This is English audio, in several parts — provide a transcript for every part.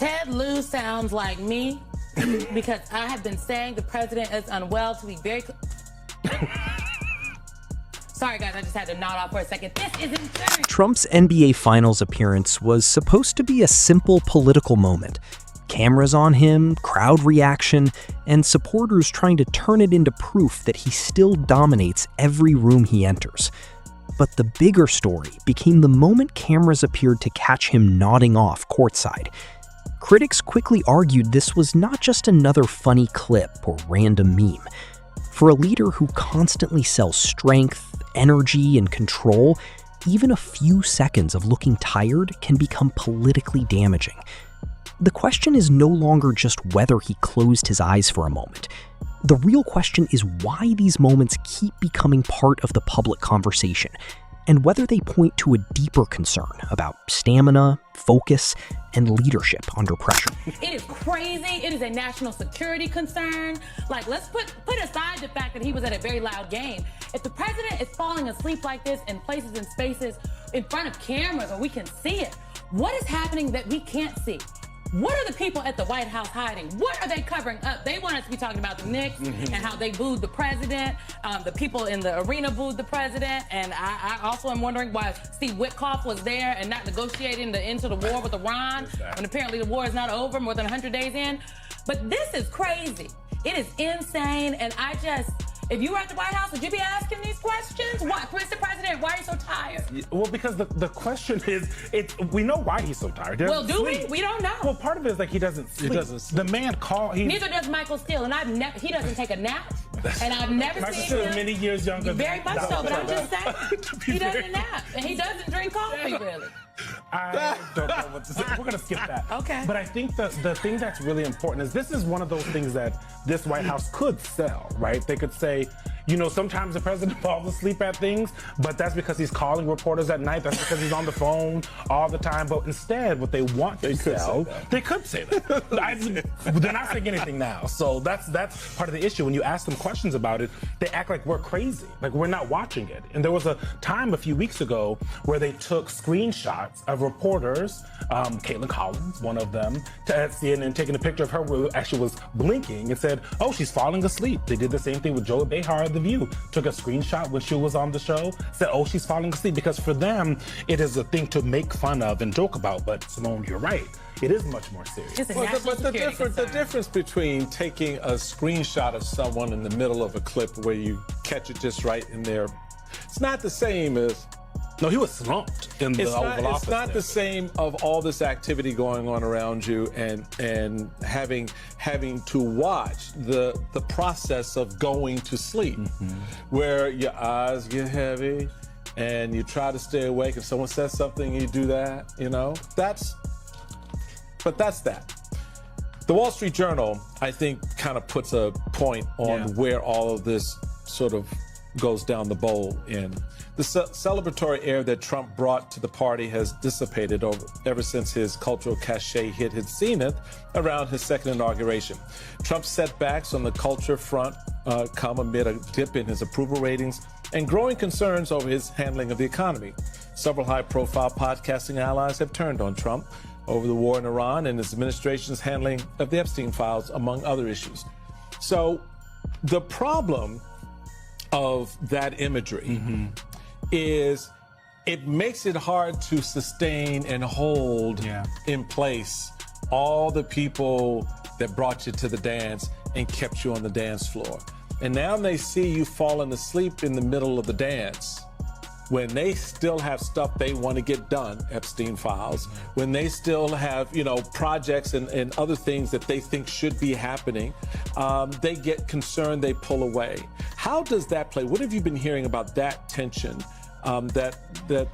Ted Lieu sounds like me because I have been saying the president is unwell to be very... Sorry, guys, I just had to nod off for a second. This is insane. Trump's NBA Finals appearance was supposed to be a simple political moment. Cameras on him, crowd reaction, and supporters trying to turn it into proof that he still dominates every room he enters. But the bigger story became the moment cameras appeared to catch him nodding off courtside. Critics quickly argued this was not just another funny clip or random meme. For a leader who constantly sells strength, energy, and control, even a few seconds of looking tired can become politically damaging. The question is no longer just whether he closed his eyes for a moment. The real question is why these moments keep becoming part of the public conversation, and whether they point to a deeper concern about stamina, focus, and leadership under pressure. It is crazy. It is a national security concern. Like, let's put aside the fact that he was at a very loud game. If the president is falling asleep like this in places and spaces in front of cameras where we can see it, what is happening that we can't see? What are the people at the White House hiding? What are they covering up? They want us to be talking about the Knicks and how they booed the president. The people in the arena booed the president. And I also am wondering why Steve Witkoff was there and not negotiating the end to the war with Iran when apparently the war is not over, more than 100 days in. But this is crazy. It is insane. And if you were at the White House, would you be asking these questions? Why, Mr. President, why are you so tired? Well, because the question is, we know why he's so tired. Well, do we? We don't know. Well, part of it is like he doesn't sleep. The man Neither does Michael Steele, and he doesn't take a nap. And I've never Michael seen Steele him. is many years younger. Very much so, but I'm just saying, he doesn't nap, and he doesn't drink coffee, really. I don't know what to say. We're going to skip that. Okay. But I think the thing that's really important is this is one of those things that this White House could sell, right? They could say, sometimes the president falls asleep at things, but that's because he's calling reporters at night. That's because he's on the phone all the time. But instead, what they want to sell, they could say that. They're not saying anything now. So that's part of the issue. When you ask them questions about it, they act like we're crazy, like we're not watching it. And there was a time a few weeks ago where they took screenshots of reporters, Caitlin Collins, one of them, to CNN, taking a picture of her who actually was blinking and said, oh, she's falling asleep. They did the same thing with Joy Behar of The View. Took a screenshot when she was on the show, said, oh, she's falling asleep. Because for them, it is a thing to make fun of and joke about. But Simone, you're right. It is much more serious. But the difference between taking a screenshot of someone in the middle of a clip where you catch it just right in there, it's not the same as... No, he was slumped in the Oval Office. It's not the same of all this activity going on around you and having to watch the process of going to sleep, where your eyes get heavy and you try to stay awake. If someone says something, you do that. That's that. The Wall Street Journal, I think, kind of puts a point on where all of this sort of goes down the bowl in. The celebratory air that Trump brought to the party has dissipated ever since his cultural cachet hit his zenith around his second inauguration. Trump's setbacks on the culture front come amid a dip in his approval ratings and growing concerns over his handling of the economy. Several high-profile podcasting allies have turned on Trump over the war in Iran and his administration's handling of the Epstein files, among other issues. So the problem of that imagery is it makes it hard to sustain and hold in place all the people that brought you to the dance and kept you on the dance floor. And now they see you falling asleep in the middle of the dance when they still have stuff they want to get done, Epstein files, when they still have, projects and other things that they think should be happening, they get concerned, they pull away. How does that play? What have you been hearing about that tension that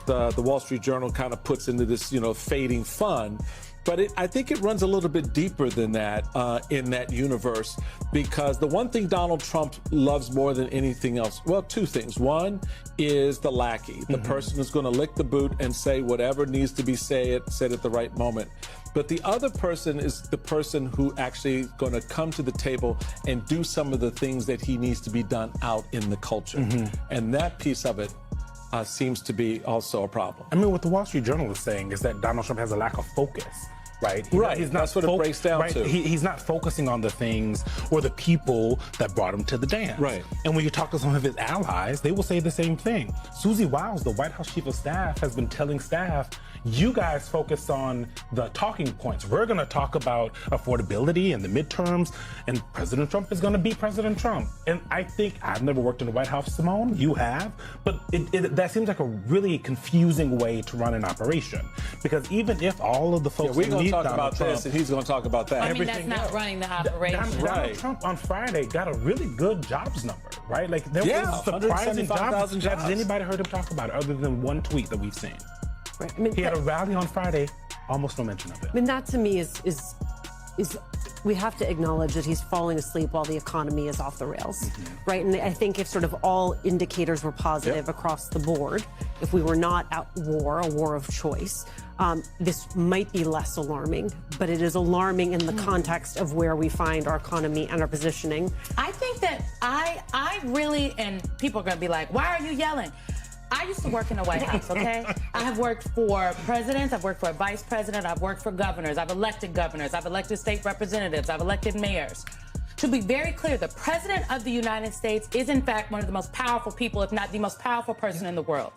the Wall Street Journal kind of puts into this, fading fun? But I think it runs a little bit deeper than that in that universe, because the one thing Donald Trump loves more than anything else, well, two things. One is the lackey, the person who's going to lick the boot and say whatever needs to be said at the right moment. But the other person is the person who actually is going to come to the table and do some of the things that he needs to be done out in the culture. And that piece of it seems to be also a problem. I mean, what the Wall Street Journal is saying is that Donald Trump has a lack of focus. right? Right, that's what it breaks down to. He's not focusing on the things or the people that brought him to the dance. Right. And when you talk to some of his allies, they will say the same thing. Susie Wiles, the White House chief of staff, has been telling staff, you guys focus on the talking points. We're going to talk about affordability and the midterms, and President Trump is going to be President Trump. And I think, I've never worked in the White House, Simone, you have, but that seems like a really confusing way to run an operation. Because even if all of the folks we're going to talk Donald about Trump, this, and he's going to talk about that. I mean, that's not running the operation. Donald Trump on Friday got a really good jobs number, right? Like there was surprising 175,000 jobs. Has anybody heard him talk about it other than one tweet that we've seen? Right. I mean, he had a rally on Friday, almost no mention of it. I mean, that to me is we have to acknowledge that he's falling asleep while the economy is off the rails, right? And I think if sort of all indicators were positive across the board, if we were not at war, a war of choice, this might be less alarming, but it is alarming in the context of where we find our economy and our positioning. I think that I really, and people are going to be like, why are you yelling? I used to work in the White House, okay? I have worked for presidents, I've worked for a vice president, I've worked for governors, I've elected state representatives, I've elected mayors. To be very clear, the president of the United States is in fact one of the most powerful people, if not the most powerful person in the world.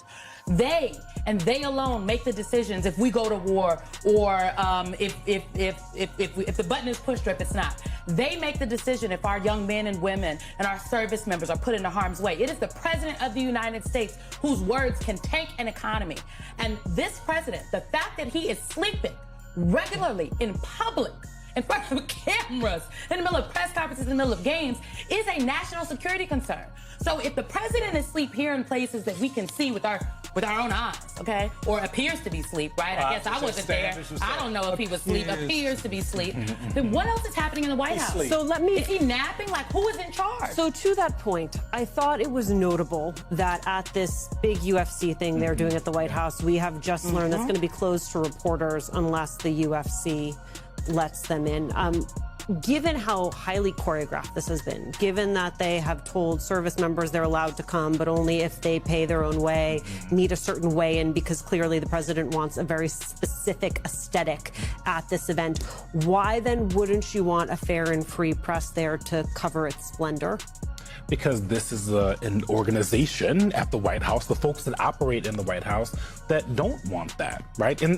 They, and they alone, make the decisions if we go to war or if the button is pushed or if it's not. They make the decision if our young men and women and our service members are put into harm's way. It is the president of the United States whose words can tank an economy. And this president, the fact that he is sleeping regularly in public, in front of cameras, in the middle of press conferences, in the middle of games, is a national security concern. So if the president is asleep here in places that we can see with our own eyes, okay, or appears to be asleep, right? I guess I wasn't there. I don't know if he was asleep. Appears to be asleep. Then what else is happening in the White House? So is he napping? Like, who is in charge? So to that point, I thought it was notable that at this big UFC thing they're doing at the White House, we have just learned that's going to be closed to reporters unless the UFC lets them in. Given how highly choreographed this has been, given that they have told service members they're allowed to come, but only if they pay their own way, need a certain way in, because clearly the president wants a very specific aesthetic at this event, why then wouldn't you want a fair and free press there to cover its splendor? Because this is an organization at the White House, the folks that operate in the White House that don't want that, right? In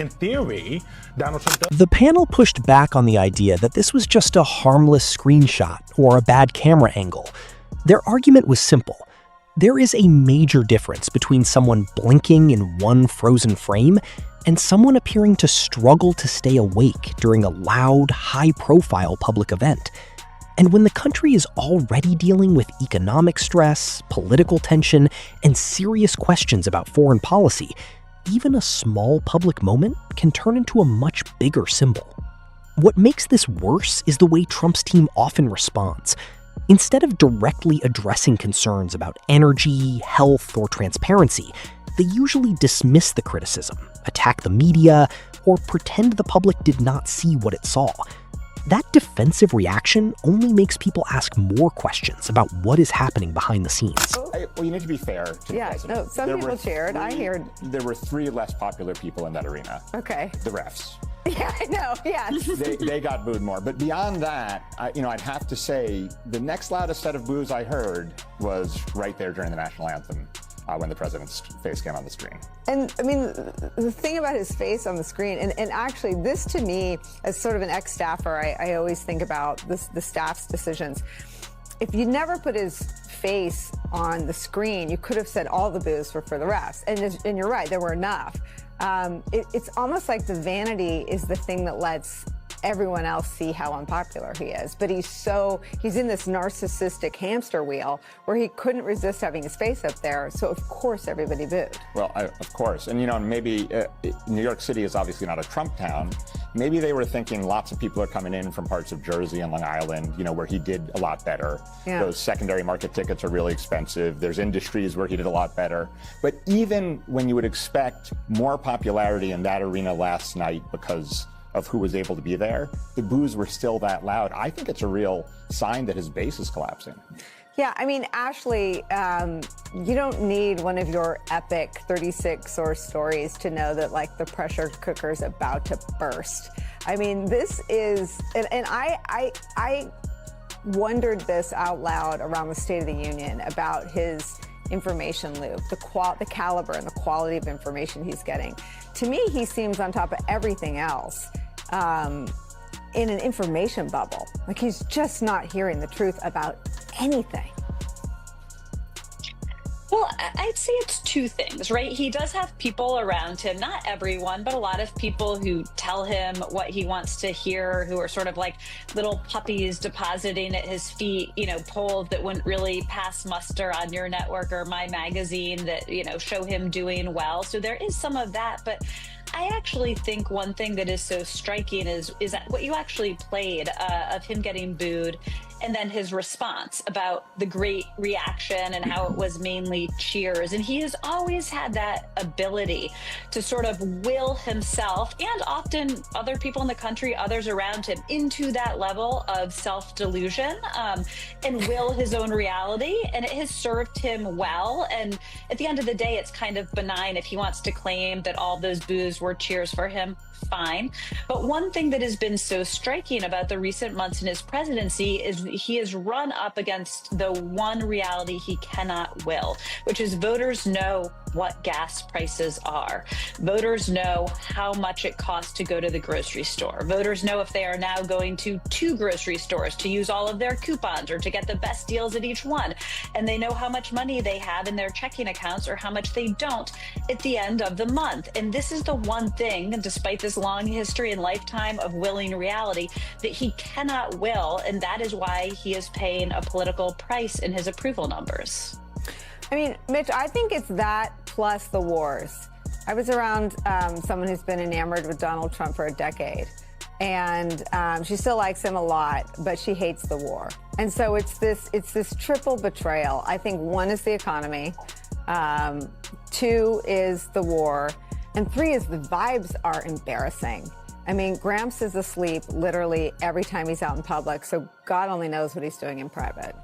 theory, Donald Trump does. The panel pushed back on the idea that this was just a harmless screenshot or a bad camera angle. Their argument was simple. There is a major difference between someone blinking in one frozen frame and someone appearing to struggle to stay awake during a loud, high-profile public event. And when the country is already dealing with economic stress, political tension, and serious questions about foreign policy, even a small public moment can turn into a much bigger symbol. What makes this worse is the way Trump's team often responds. Instead of directly addressing concerns about energy, health, or transparency, they usually dismiss the criticism, attack the media, or pretend the public did not see what it saw. That defensive reaction only makes people ask more questions about what is happening behind the scenes. Well, you need to be fair to the president. No, some people cheered. I heard. There were 3 less popular people in that arena. Okay. The refs. Yeah, I know, yes. They got booed more. But beyond that, I'd have to say the next loudest set of boos I heard was right there during the national anthem. When the president's face came on the screen. And I mean, the thing about his face on the screen, and actually this to me, as sort of an ex-staffer, I always think about the staff's decisions. If you never put his face on the screen, you could have said all the boos were for the refs. And you're right, there were enough. It's almost like the vanity is the thing that lets everyone else see how unpopular he is. But he's in this narcissistic hamster wheel where he couldn't resist having his face up there. So of course everybody booed. Well, of course. And maybe New York City is obviously not a Trump town. Maybe they were thinking lots of people are coming in from parts of Jersey and Long Island, where he did a lot better. Yeah. Those secondary market tickets are really expensive. There's industries where he did a lot better. But even when you would expect more popularity in that arena last night because of who was able to be there, the boos were still that loud. I think it's a real sign that his base is collapsing. Yeah, I mean, Ashley, you don't need one of your epic 36-source stories to know that, like, the pressure cooker's about to burst. I mean, this is, and I wondered this out loud around the State of the Union about his information loop, the caliber and the quality of information he's getting. To me, he seems on top of everything else. In an information bubble. Like, he's just not hearing the truth about anything. Well, I'd say it's two things, right? He does have people around him, not everyone, but a lot of people who tell him what he wants to hear, who are sort of like little puppies depositing at his feet, you know, polls that wouldn't really pass muster on your network or my magazine that, you know, show him doing well. So there is some of that, but I actually think one thing that is so striking is that what you actually played of him getting booed and then his response about the great reaction and how it was mainly cheers. And he has always had that ability to sort of will himself and often other people in the country, others around him, into that level of self-delusion and will his own reality. And it has served him well. And at the end of the day, it's kind of benign if he wants to claim that all those boos were cheers for him. Fine. But one thing that has been so striking about the recent months in his presidency is he has run up against the one reality he cannot will, which is voters know what gas prices are. Voters know how much it costs to go to the grocery store. Voters know if they are now going to two grocery stores to use all of their coupons or to get the best deals at each one. And they know how much money they have in their checking accounts or how much they don't at the end of the month. And this is the one thing, despite this long history and lifetime of willing reality, that he cannot will. And that is why he is paying a political price in his approval numbers. I mean, Mitch, I think it's that plus the wars. I was around someone who's been enamored with Donald Trump for a decade, and she still likes him a lot, but she hates the war. And so it's this triple betrayal. I think one is the economy, two is the war, and three is the vibes are embarrassing. I mean, Gramps is asleep literally every time he's out in public, so God only knows what he's doing in private.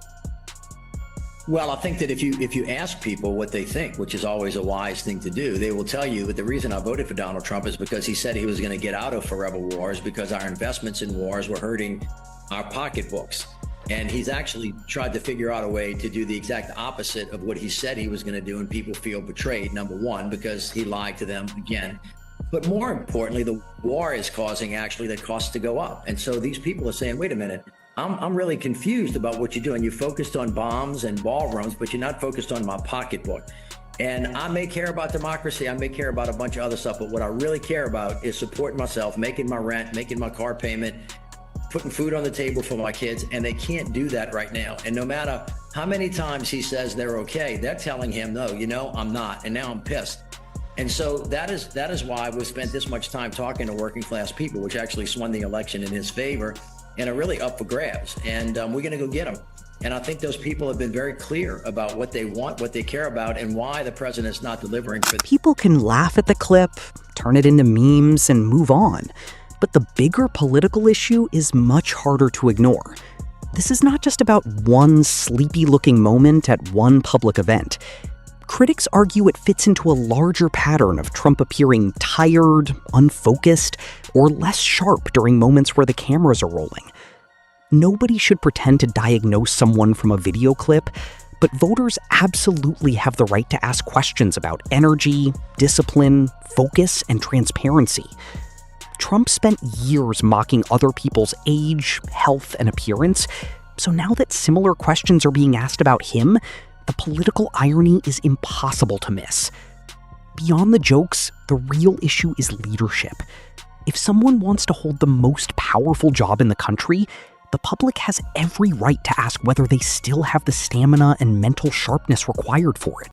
Well, I think that if you ask people what they think, which is always a wise thing to do, they will tell you that the reason I voted for Donald Trump is because he said he was going to get out of forever wars because our investments in wars were hurting our pocketbooks. And he's actually tried to figure out a way to do the exact opposite of what he said he was going to do, and people feel betrayed, number one, because he lied to them again. But more importantly, the war is causing actually the costs to go up. And so these people are saying, wait a minute, I'm really confused about what you're doing. You're focused on bombs and ballrooms, but you're not focused on my pocketbook. And I may care about democracy. I may care about a bunch of other stuff, but what I really care about is supporting myself, making my rent, making my car payment, putting food on the table for my kids. And they can't do that right now. And no matter how many times he says they're okay, they're telling him, no, you know, I'm not. And now I'm pissed. And so that is why we've spent this much time talking to working class people, which actually swung the election in his favor and are really up for grabs. And we're going to go get them. And I think those people have been very clear about what they want, what they care about, and why the president's not delivering. People can laugh at the clip, turn it into memes, and move on. But the bigger political issue is much harder to ignore. This is not just about one sleepy-looking moment at one public event. Critics argue it fits into a larger pattern of Trump appearing tired, unfocused, or less sharp during moments where the cameras are rolling. Nobody should pretend to diagnose someone from a video clip, but voters absolutely have the right to ask questions about energy, discipline, focus, and transparency. Trump spent years mocking other people's age, health, and appearance, so now that similar questions are being asked about him, the political irony is impossible to miss. Beyond the jokes, the real issue is leadership. If someone wants to hold the most powerful job in the country, the public has every right to ask whether they still have the stamina and mental sharpness required for it.